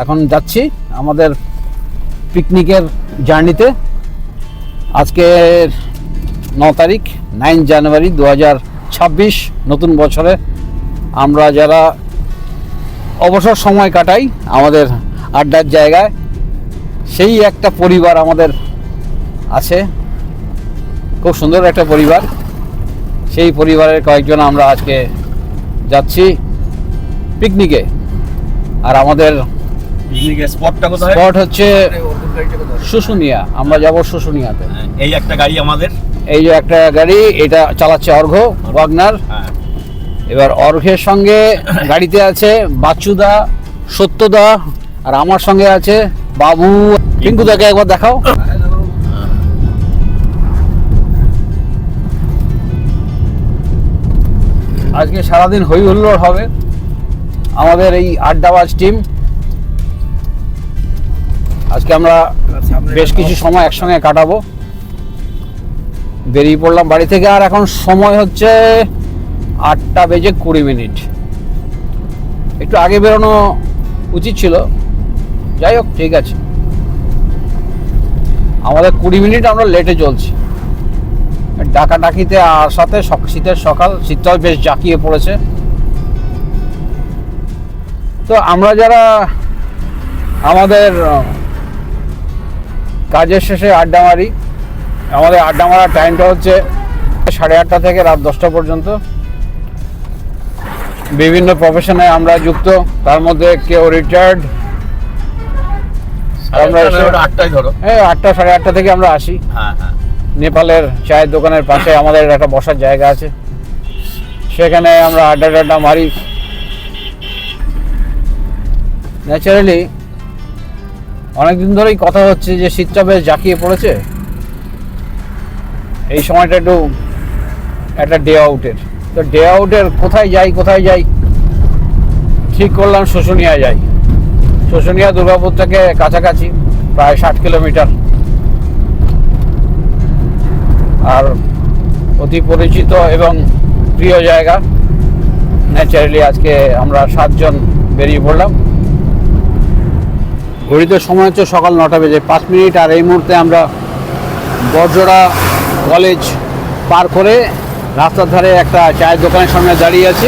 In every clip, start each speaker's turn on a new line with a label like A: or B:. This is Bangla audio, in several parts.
A: এখন যাচ্ছি আমাদের পিকনিকের জার্নিতে। আজকে 9 তারিখ 9 জানুয়ারি 2026 নতুন বছরে আমরা যারা অবসর সময় কাটাই আমাদের আড্ডার জায়গায়, সেই একটা পরিবার আমাদের আছে, খুব সুন্দর একটা পরিবার। সেই পরিবারের কয়েকজন আমরা আজকে যাচ্ছি পিকনিকে। আর আমাদের স্পট হচ্ছে শুশুনিয়া। আমরা যাব শুশুনিয়াতে।
B: এই একটা গাড়ি আমাদের,
A: এই যে একটা গাড়ি, এটা চালাচ্ছে অর্ঘ্য ওয়াগনার। এবার অর্ঘ্যের সঙ্গে গাড়িতে আছে বাচ্চুদা, সত্যদা, আর আমার সঙ্গে আছে বাবু। পিঙ্কুদাকে একবার দেখাও। আজকে সারাদিন হই হুল্লোড় হবে আমাদের এই আড্ডাবাজ টিম। আজকে আমরা বেশ কিছু সময় একসঙ্গে কাটাবো। বেরিয়ে পড়লাম বাড়ি থেকে, আর এখন সময় হচ্ছে 8:20। একটু আগে বেরোনো উচিত ছিল, যাই হোক ঠিক আছে। আমাদের 20 মিনিট আমরা লেটে চলছি। ডাকাডাকিতে আর সাথে শীতের সকাল, শীতটাও বেশ জাঁকিয়ে পড়েছে। তো আমরা যারা আমাদের কাজের শেষে আড্ডা মারি, আমাদের আড্ডা মারার টাইমটা হচ্ছে 8:30 থেকে রাত 10টা পর্যন্ত। বিভিন্ন প্রফেশনে আমরা যুক্ত, তার মধ্যে কেউ রিটায়ার্ড। আমরা
B: 8টায় ধরো,
A: 8টা 8:30 থেকে আমরা আসি। নেপালের চায়ের দোকানের পাশে আমাদের একটা বসার জায়গা আছে, সেখানে আমরা আড্ডা মারি। ন্যাচারালি অনেকদিন ধরেই কথা হচ্ছে যে শীতটা বেশ জাঁকিয়ে পড়েছে, এই সময়টা একটু একটা ডে আউটের। তো ডে আউটের কোথায় যাই ঠিক করলাম শুশুনিয়া যাই। শুশুনিয়া দুর্গাপুর থেকে কাছাকাছি, প্রায় 60 কিলোমিটার। আর অতি পরিচিত এবং প্রিয় জায়গা। ন্যাচারালি আজকে আমরা 7 জন বেরিয়ে পড়লাম। ঘড়িতে সময় হচ্ছে সকাল 9:05। আর এই মুহূর্তে আমরা বড়জোড়া কলেজ পার করে রাস্তার ধারে একটা চায়ের দোকানের সামনে দাঁড়িয়ে আছি।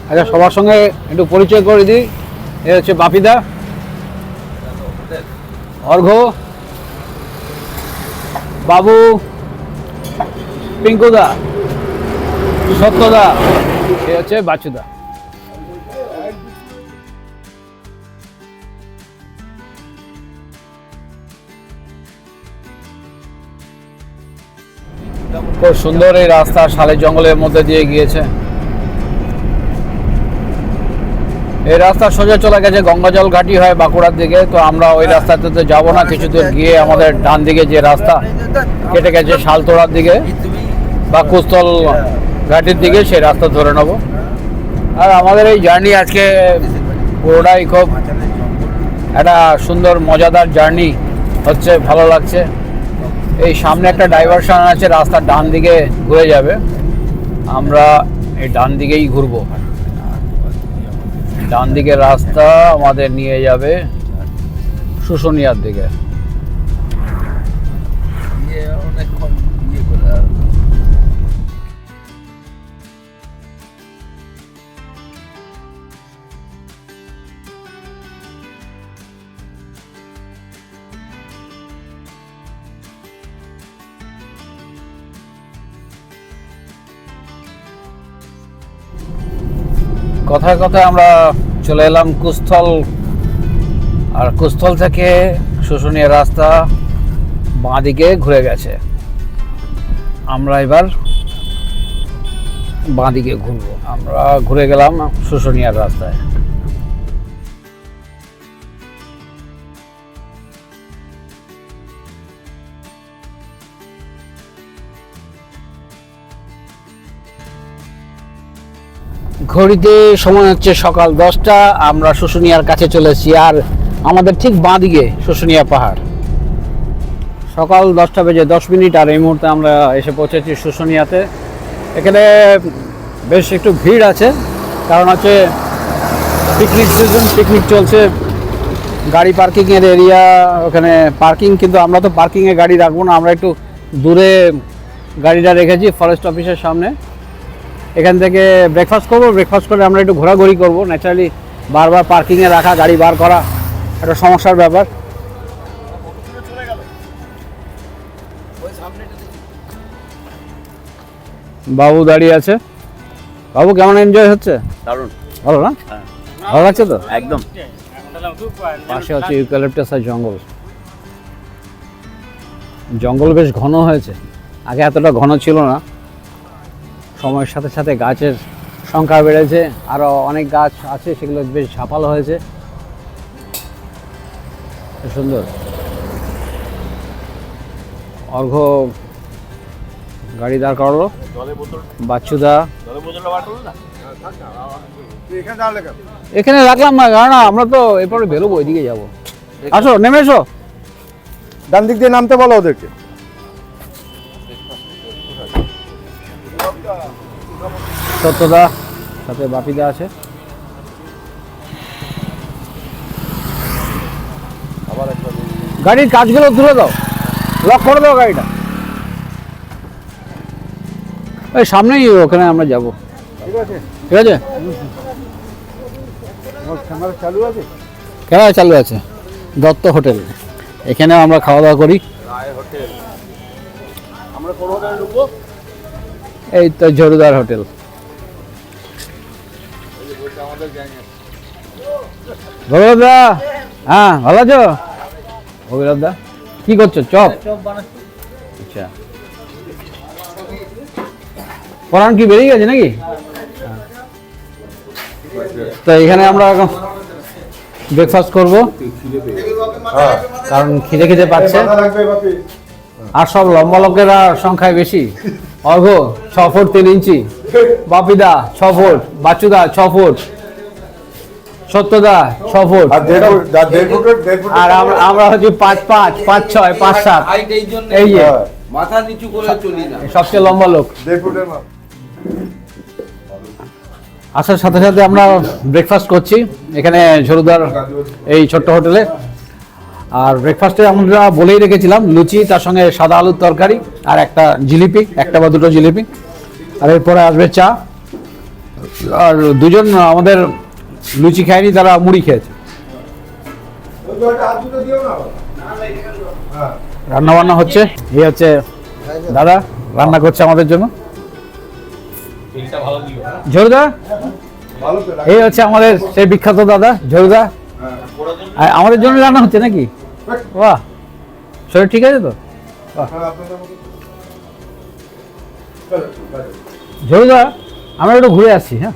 A: আচ্ছা, সবার সঙ্গে একটু পরিচয় করে দিই। এ হচ্ছে বাপিদা, অর্ঘ্য, বাবু, পিঙ্কুদা, সত্যদা, এ হচ্ছে বাচ্চুদা। খুব সুন্দর এই রাস্তা, শালের জঙ্গলের মধ্যে দিয়ে গিয়েছে। এই রাস্তা সোজা চলে গেছে গঙ্গাজল ঘাটি হয় বাঁকুড়ার দিকে। তো আমরা ওই রাস্তাতে তো যাবো না, কিছু দূর গিয়ে আমাদের ডান দিকে যে রাস্তা কেটে গেছে শালতোড়ার দিকে বা কুস্তল ঘাটির দিকে, সেই রাস্তা ধরে নেব। আর আমাদের এই জার্নি আজকে পুরোটাই খুব একটা সুন্দর মজাদার জার্নি হচ্ছে, ভালো লাগছে। এই সামনে একটা ডাইভারশন আছে, রাস্তার ডান দিকে ঘুরে যাবে, আমরা এই ডান দিকেই ঘুরবো। ডান দিকের রাস্তা আমাদের নিয়ে যাবে শুশুনিয়ার দিকে। কথায় কথায় আমরা চলে এলাম কুস্থল। আর কুস্থল থেকে শুশুনিয়া রাস্তা বাঁ দিকে ঘুরে গেছে, আমরা এবার বাঁ দিকে ঘুরবো। আমরা ঘুরে গেলাম শুশুনিয়ার রাস্তায়। ঘড়িতে সময় হচ্ছে সকাল 10টা। আমরা শুশুনিয়ার কাছে চলে এসেছি, আর আমাদের ঠিক বাঁ দিকে শুশুনিয়া পাহাড়। সকাল 10:10। আর এই মুহূর্তে আমরা এসে পৌঁছেছি শুশুনিয়াতে। এখানে বেশ একটু ভিড় আছে, কারণ হচ্ছে পিকনিক সিজন, পিকনিক চলছে, গাড়ি পার্কিংয়ের এরিয়া, ওখানে পার্কিং, কিন্তু আমরা তো পার্কিংয়ে গাড়ি রাখবো না, আমরা একটু দূরে গাড়িটা রেখেছি ফরেস্ট অফিসের সামনে। এখান থেকে ব্রেকফাস্ট করবো, ব্রেকফাস্ট করে আমরা একটু ঘোরাঘুরি করবো। ন্যাচারালি বারবার পার্কিংয়ে রাখা, গাড়ি বার করা একটা সমস্যার ব্যাপার। বাবু দাঁড়িয়ে আছে। বাবু, কেমন এনজয় হচ্ছে?
B: দারুণ,
A: ভালো না?
B: হ্যাঁ
A: ভালো লাগছে তো?
B: একদম।
A: পাশে হচ্ছে ইউক্যালিপটাস আর জঙ্গল। জঙ্গল বেশ ঘন হয়েছে, আগে এতটা ঘন ছিল না। সময়ের সাথে সাথে গাছের সংখ্যা বেড়েছে, আরও অনেক গাছ আছে, সেগুলো বেশ ঝাপালো হয়েছে, খুব সুন্দর। অর্ঘ্য গাড়ি দাঁড় করালো, বাচ্চুদা এখানে রাখলাম না, কারণ আমরা তো এরপরে বেরোবো, ওইদিকে যাবো। আসো, নেমে এসো।
C: ডান দিক দিয়ে নামতে বলো ওদেরকে।
A: সত্যদা সাথে বাপিদা আছে। গাড়ির কাজগুলো তুলে দাও, লক করে দাও গাড়িটা। ওই সামনেই, ওখানে আমরা যাব।
C: ঠিক আছে,
A: ঠিক আছে,
C: আমার ক্যামেরা চালু আছে।
A: কেন চালু আছে? দত্ত হোটেল, এখানেও আমরা খাওয়া দাওয়া করি।
B: আমরা কোন হোটেলে ঢুকবো?
A: এই তো ঝরুদার হোটেল। ভগবত দা, হ্যাঁ ভালো আছো? ভগবত দা কি করছো? চপ আচ্ছা, পরান কি বেরিয়ে গেছে নাকি? তো এখানে আমরা এখন ব্রেকফাস্ট করবো, কারণ খিদে খিদে পাচ্ছে। আর সব লম্বা লোকেরা সংখ্যায় বেশি। অর্ঘ্য 6 ফুট 3 ইঞ্চি, বাপিদা 6 ফুট, বাচ্চুদা 6 ফুট, সত্যদা 6 ফুট, আর আমরা হচ্ছে 5'5", 5'6", 5'7", এই যে
D: মাথা নিচু করে চলি না।
A: সবচেয়ে লম্বা লোক। আসার সাথে সাথে আমরা ব্রেকফাস্ট করছি এখানে ঝরুদার এই ছোট্ট হোটেলে। আর ব্রেকফাস্টে আমরা বলেই রেখেছিলাম লুচি, তার সঙ্গে সাদা আলুর তরকারি, আর একটা জিলিপি, একটা বা দুটো জিলিপি, আর এরপরে আসবে চা। আর দুজন আমাদের লুচি খায়নি, তারা মুড়ি খেয়েছে। রান্না বান্না হচ্ছে, এই হচ্ছে দাদা রান্না করছে আমাদের জন্য। ঝরুদা, এই হচ্ছে আমাদের সেই বিখ্যাত দাদা ঝরুদা। আমাদের জন্য রান্না হচ্ছে নাকি? বাহ, শরীর ঠিক আছে তো? ঝরুদা, আমরা একটু ঘুরে আসছি। হ্যাঁ,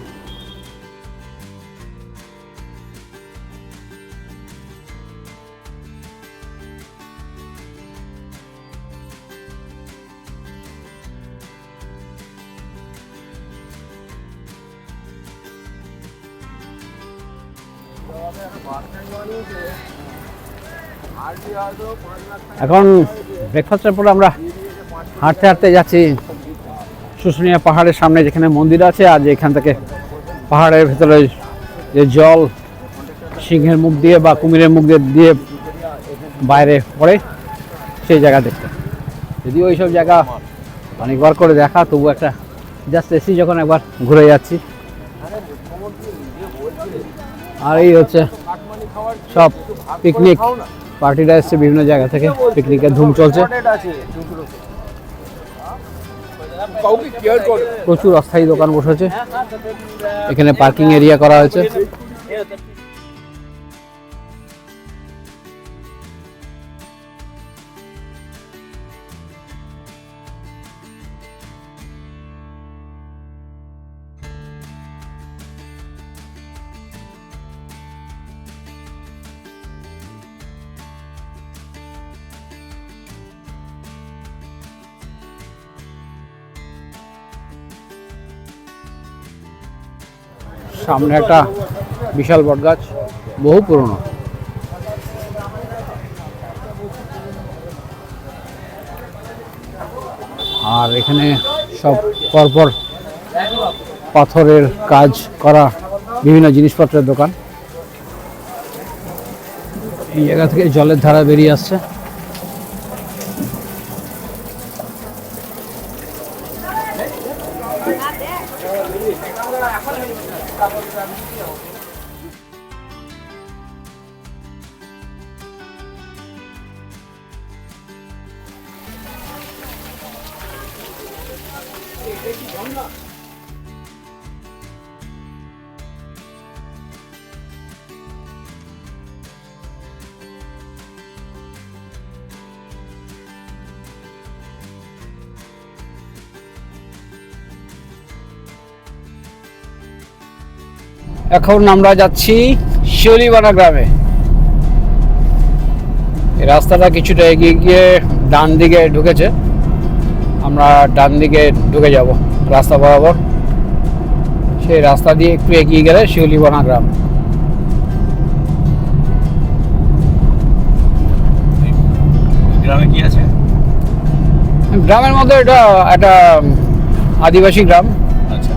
A: এখন ব্রেকফাস্টের পরে আমরা হাঁটতে হাঁটতে যাচ্ছি শুশুনিয়া পাহাড়ের সামনে, যেখানে মন্দির আছে, আর যেখান থেকে পাহাড়ের ভেতরে যে জল সিংহের মুখ দিয়ে বা কুমিরের মুখ দিয়ে বাইরে পড়ে, সেই জায়গা দেখতে। যদিও ওইসব জায়গা অনেকবার করে দেখা, তবু একটা জাস্ট এসি যখন একবার ঘুরে যাচ্ছি। আর এই হচ্ছে সব পিকনিক পার্টিরা এসছে বিভিন্ন জায়গা থেকে, পিকনিকের ধুম চলছে। প্রচুর অস্থায়ী দোকান বসেছে, এখানে পার্কিং এরিয়া করা হয়েছে। সামনে একটা বিশাল বটগাছ, বহু পুরনো। আর এখানে সব পরপর পাথরের কাজ করা বিভিন্ন জিনিসপত্রের দোকান। এই জায়গা থেকে জলের ধারা বেরিয়ে আসছে। এখন আমরা যাচ্ছি শিউলিবানা গ্রামে। এই রাস্তাটা কিছুটা এগিয়ে গিয়ে ডান দিকে ঢুকেছে, আমরা ডান দিকে ঢুকে যাব রাস্তা বরাবর। সেই রাস্তা দিয়ে একটু এগিয়ে গেলে শিউলিবানা গ্রাম।
B: গ্রামে কি আছে?
A: গ্রামের মধ্যে এটা একটা আদিবাসী গ্রাম।
B: আচ্ছা,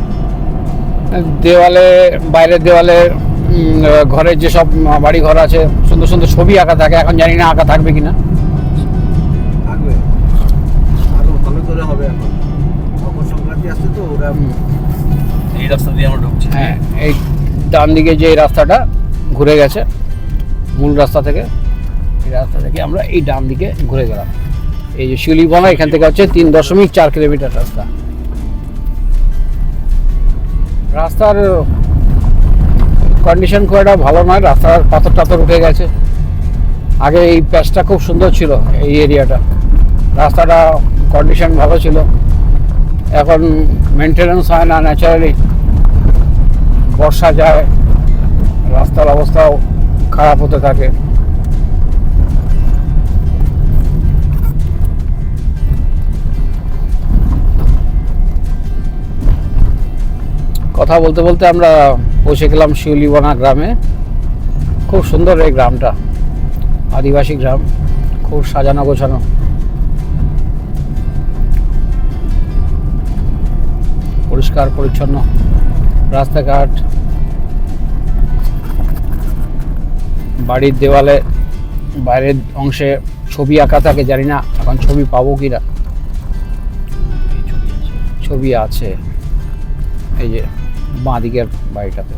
A: দেওয়ালে, বাইরের দেওয়ালে ঘরের যেসব বাড়ি ঘর আছে সুন্দর সুন্দর ছবি আঁকা থাকে। এখন জানি না আঁকা থাকবে কিনা।
D: থাকবে, আরো ভালো করে হবে। এখন মকর সংক্রান্তি আসছে তো, ওরা
B: এই রাস্তা দিয়ে আমরা ঢুকছি।
A: হ্যাঁ, এই ডান দিকে যে এই রাস্তাটা ঘুরে গেছে মূল রাস্তা থেকে, এই রাস্তা থেকে আমরা এই ডান দিকে ঘুরে গেলাম। এই যে শিউলিবানা, এখান থেকে হচ্ছে 3.4 কিলোমিটার রাস্তা। রাস্তার কন্ডিশন খুব একটা ভালো নয়, রাস্তার পাথর টাথর উঠে গেছে। আগে এই প্যাচটা খুব সুন্দর ছিল, এই এরিয়াটা, রাস্তাটা কন্ডিশন ভালো ছিল। এখন মেনটেন্যান্স হয় না, ন্যাচারালি বর্ষা যায়, রাস্তার অবস্থাও খারাপ হতে থাকে। কথা বলতে বলতে আমরা পৌঁছে গেলাম শিউলিবানা গ্রামে। খুব সুন্দর এই গ্রামটা, আদিবাসী গ্রাম, খুব সাজানো গোছানো। পরিষ্কার পরিচ্ছন্ন রাস্তাঘাট, বাড়ির দেওয়ালে বাইরের অংশে ছবি আঁকা থাকে। জানি না এখন ছবি পাবো কিনা। ছবি আছে এই যে বাঁ দিকের বাড়িটাতে,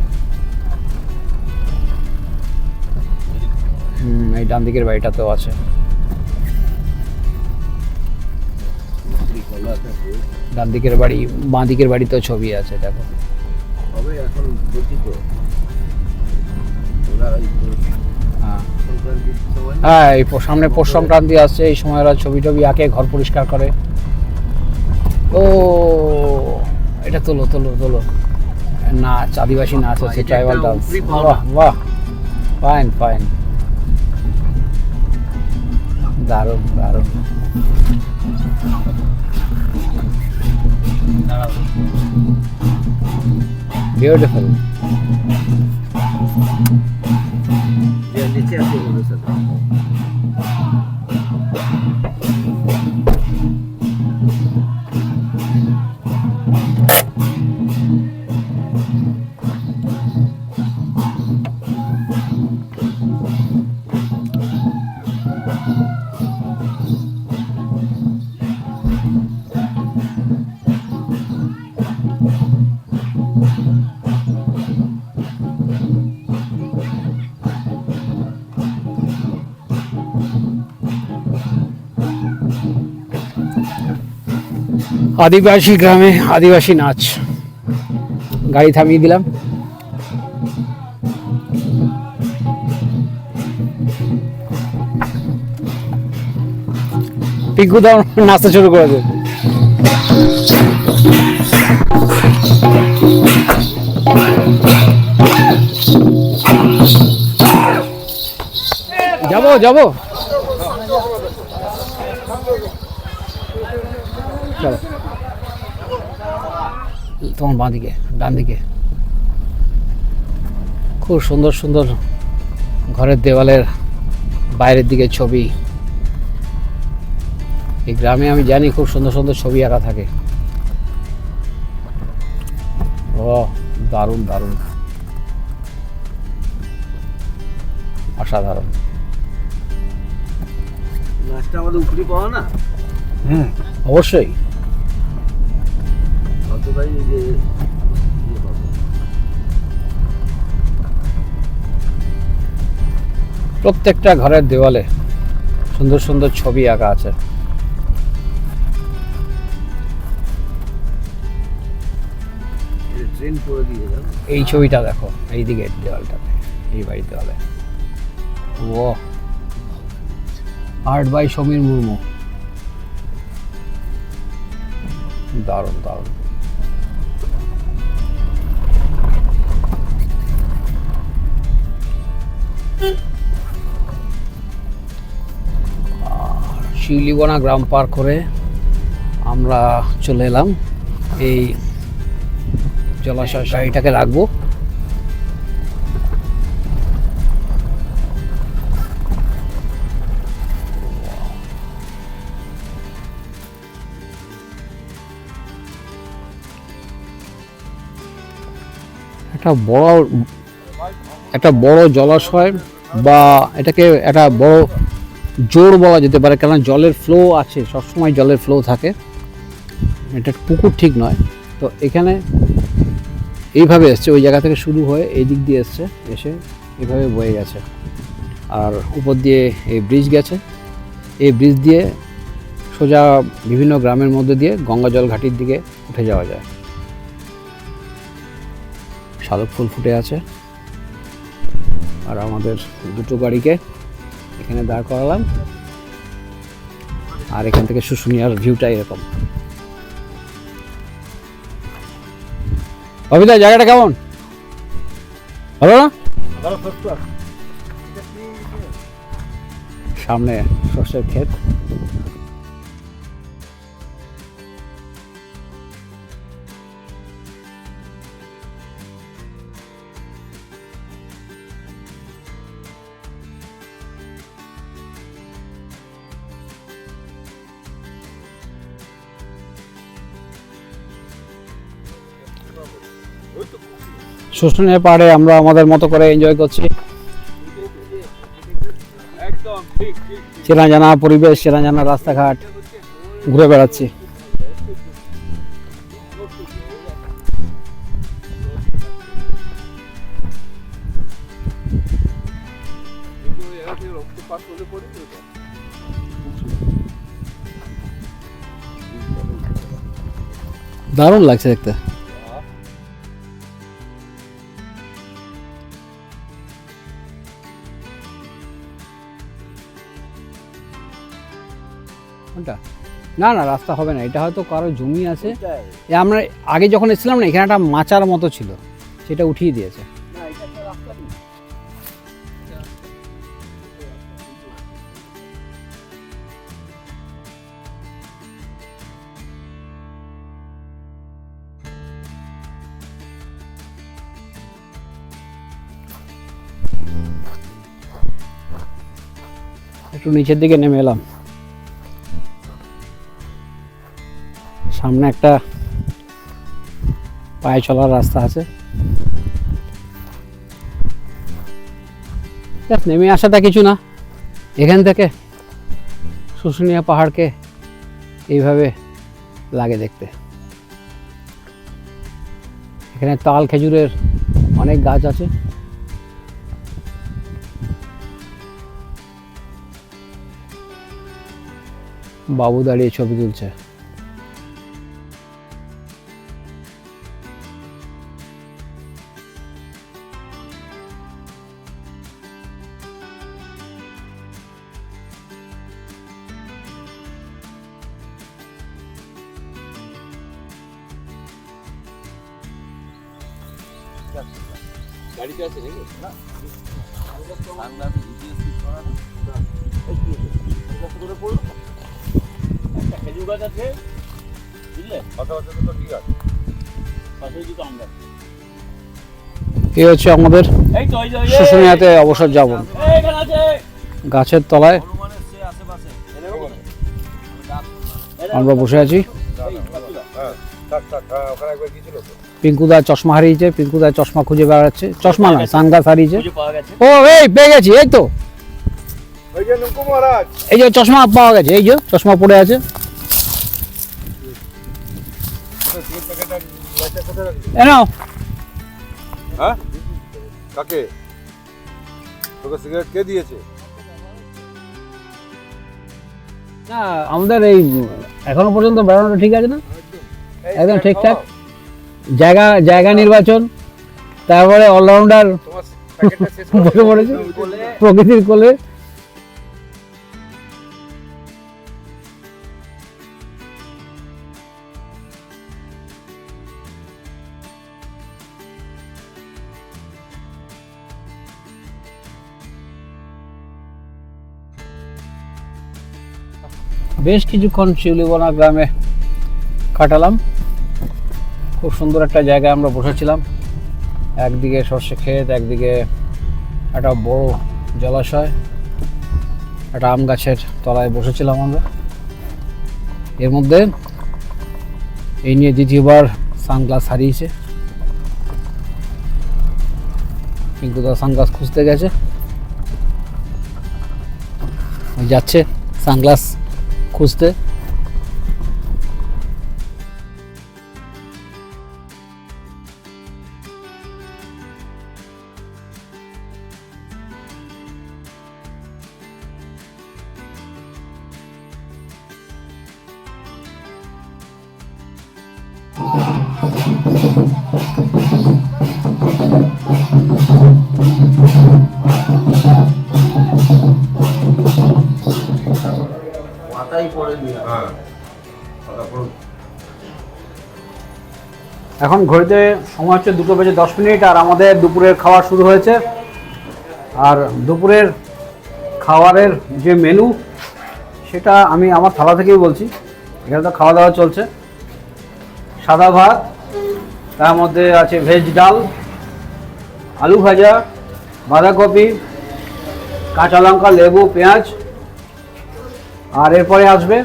A: এই ডান দিকের বাড়িটাতেও আছে। ডান দিকের বাড়ি, বাঁ দিকের বাড়িতেও ছবি আছে, দেখো।
D: হবে এখন বলছি তো, ওরা ওই
A: হ্যাঁ
D: সংক্রান্তির সময়
A: হ্যাঁ, এই সামনে পৌষ সংক্রান্তি আসছে, এই সময় ওরা ছবি টবি আঁকে, ঘর পরিষ্কার করে। ও এটা তোলো তোলো তোলো, নাচ, আদিবাসী নাচ আছে,
D: এটা
A: ট্রাইবাল
D: একটা
A: ডান্স।
D: উপরি পাওনা।
A: বাহ বাহ, ফাইন ফাইন, দারুণ দারুণ। বিউটিফুল।
D: যে নিচে আছে ওদের সাথে।
A: আদিবাসী গ্রামে আদিবাসী নাচ। গাড়ি থামিয়ে দিলাম। পিকু দাও নাচতে শুরু করে দে। যাবো যাবো, চলো। তোমার বাঁ দিকে, ডান দিকে খুব সুন্দর সুন্দর ঘরের দেওয়ালের বাইরের দিকে ছবি। এই গ্রামে আমি জানি খুব সুন্দর সুন্দর ছবি আঁকা থাকে। ও দারুণ দারুণ, অসাধারণ।
D: মাছটা আমাদের উপরি পাওয়া না,
A: অবশ্যই।
D: অতটাই যে ইয়ে পাবো।
A: প্রত্যেকটা ঘরের দেওয়ালে সুন্দর সুন্দর ছবি আঁকা আছে।
D: ট্রেন করে দিয়ে যাবে।
A: এই ছবিটা দেখো, এই দিকে দেওয়ালটাতে, এই বাড়ির দেওয়ালে। ও আর্ট বাই সমীর মুর্মু, দারুণ দারুণ। শিউলিবনা গ্রাম পার করে আমরা চলে এলাম এই জলাশয়। গাড়িটাকে রাখবো। একটা বড় জলাশয়, বা এটাকে একটা বড় জোর বলা যেতে পারে, কারণ জলের ফ্লো আছে, সবসময় জলের ফ্লো থাকে। এটা পুকুর ঠিক নয়। তো এখানে এইভাবে এসছে, ওই জায়গা থেকে শুরু হয়ে এই দিক দিয়ে এসছে, এসে এইভাবে বয়ে গেছে, আর উপর দিয়ে এই ব্রিজ গেছে। এই ব্রিজ দিয়ে সোজা বিভিন্ন গ্রামের মধ্যে দিয়ে গঙ্গাজল ঘাটির দিকে উঠে যাওয়া যায়। শালক ফুল ফুটে আছে। আর আমাদের দুটো গাড়িকে এখানে দাঁড় করালাম, আর এখান থেকে শুশুনিয়ার ভিউটা এরকম। অবিদা, জায়গাটা কেমন? ভালো না? সামনে সর্ষের ক্ষেত। শুশুনিয়া পাহাড়ে আমরা আমাদের মতো করে এনজয় করছি। চেনা জানা পরিবেশ, চেনা জানা রাস্তাঘাট, ঘুরে বেড়াচ্ছি। দারুণ লাগছে দেখতে। না না, রাস্তা হবে না, এটা হয়তো কারো জমি আছে। আমরা আগে যখন এসেছিলাম না, এখানে একটা মাচার মতো ছিল, সেটা উঠিয়ে দিয়েছে। একটু নিচের দিকে নেমে এলাম। সামনে একটা পায়ে চলার রাস্তা আছে। নেমে আসাটা কিছু না, এখান থেকে শুশুনিয়া পাহাড়কে এইভাবে লাগে দেখতে। এখানে তাল খেজুরের অনেক গাছ আছে। বাবু দাঁড়িয়ে ছবি তুলছে।
B: গাড়িতে আছে নাকি? না, একটা খেজুর গাছ আছে, বুঝলে?
A: এই হচ্ছে আমাদের শুশুনিয়াতে অবসর যাপন। গাছের তলায় আমরা বসে আছি। পিঙ্কুদা চশমা হারিয়েছে, পিঙ্কুদা চশমা খুঁজে বেড়াচ্ছে। চশমা না, সানগ্লাস হারিয়েছে। ও এই পেয়ে গেছি, এই তো
C: ওই যে নৌকো মহারাজ
A: এই যে চশমা পাওয়া গেছে, এই যে চশমা পড়ে আছে। এ নাও।
C: হ্যাঁ কাকে তোকে সিগারেট কে দিয়েছে?
A: না আমাদের এই এখনো পর্যন্ত বেড়ানোটা ঠিক আছে না, একদম ঠিকঠাক। জায়গা নির্বাচন, তারপরে অলরাউন্ডার বসে পড়েছে প্রকৃতির কোলে। বেশ কিছুক্ষণ শিউলিবনা গ্রামে কাটালাম। খুব সুন্দর একটা জায়গায় আমরা বসেছিলাম, একদিকে সর্ষে ক্ষেত, একদিকে একটা বড় জলাশয়, একটা আম গাছের তলায় বসেছিলাম আমরা। এর মধ্যে এই নিয়ে দ্বিতীয়বার সানগ্লাস হারিয়েছে। পিঙ্কুদা সানগ্লাস খুঁজতে গেছে, যাচ্ছে সানগ্লাস খুঁজতে।
D: মাথায় পড়েনি।
A: এখন ঘড়িতে সময় হচ্ছে 2:10 আর আমাদের দুপুরের খাওয়া শুরু হয়েছে। আর দুপুরের খাবারের যে মেনু সেটা আমি আমার থালা থেকেই বলছি। এখানে তো খাওয়া দাওয়া চলছে। সাদা ভাত, তার মধ্যে আছে ভেজ ডাল, আলু ভাজা, বাঁধাকপি, কাঁচা লঙ্কা, লেবু, পেঁয়াজ। আর এরপরে আসবে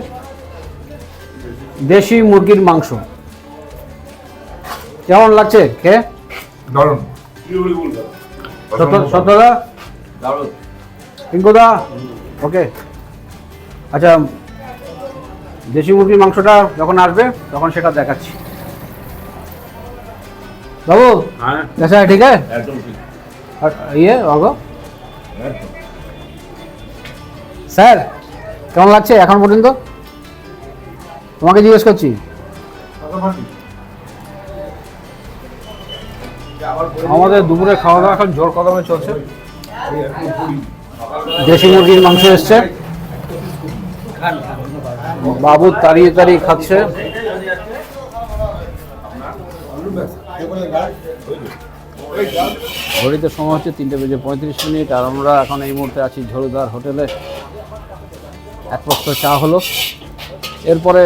A: দেশি মুরগির মাংস। কেমন লাগছে খেয়ে?
C: দারুণ।
A: সত্যদা, পিঙ্কুদা, ওকে। আচ্ছা, দেশি মুরগির মাংসটা যখন আসবে তখন সেটা দেখাচ্ছি। বাবু
B: হ্যাঁ
A: कैसा है? ठीक है।
B: একদম ঠিক।
A: और ये বাবু স্যার কেমন লাগছে এখন পর্যন্ত? তোমাকে জিজ্ঞেস করছি। আমাদের দুপুরে খাওয়া দাওয়া এখন জোর কদমে চলছে। দেশি মুরগির মাংস এসছে, বাবু তাড়িয়ে তাড়িয়ে খাচ্ছে। ঘড়িতে সময় হচ্ছে 3:35 আর আমরা এখন এই মুহূর্তে আছি ঝরুদার হোটেলে। এক প্রস্ত চা হলো, এরপরে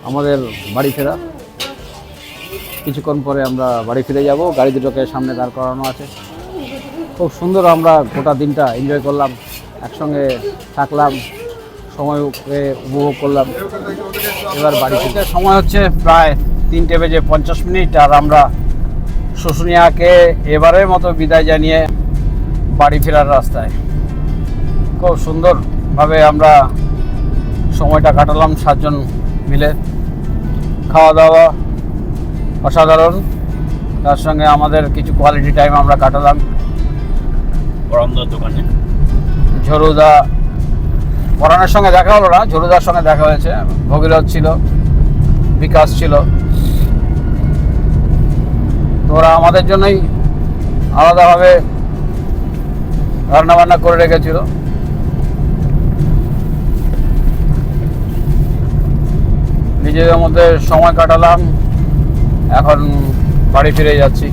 A: আমাদের বাড়ি ফেরা। কিছুক্ষণ পরে আমরা বাড়ি ফিরে যাব। গাড়ি দুটোকে সামনে দাঁড় করানো আছে। খুব সুন্দর আমরা গোটা দিনটা এনজয় করলাম, একসঙ্গে থাকলাম, সময়কে উপভোগ করলাম। এবার বাড়ি ফিরতে সময় হচ্ছে প্রায় 3:50 আর আমরা শুশুনিয়াকে এবারের মতো বিদায় জানিয়ে বাড়ি ফেরার রাস্তায়। খুব সুন্দরভাবে আমরা সময়টা কাটালাম 7 জন মিলে। খাওয়া দাওয়া অসাধারণ, তার সঙ্গে আমাদের কিছু কোয়ালিটি টাইম আমরা কাটালাম।
B: বরন্দার দোকানে
A: ঝরুদা, পরাণের সঙ্গে দেখা হলো না, ঝরুদার সঙ্গে দেখা হয়েছে। ভগীরথ ছিল, বিকাশ ছিল, তো ওরা আমাদের জন্যই আলাদাভাবে রান্নাবান্না করে রেখেছিল। নিজেদের মধ্যে সময় কাটালাম, এখন বাড়ি ফিরে যাচ্ছি।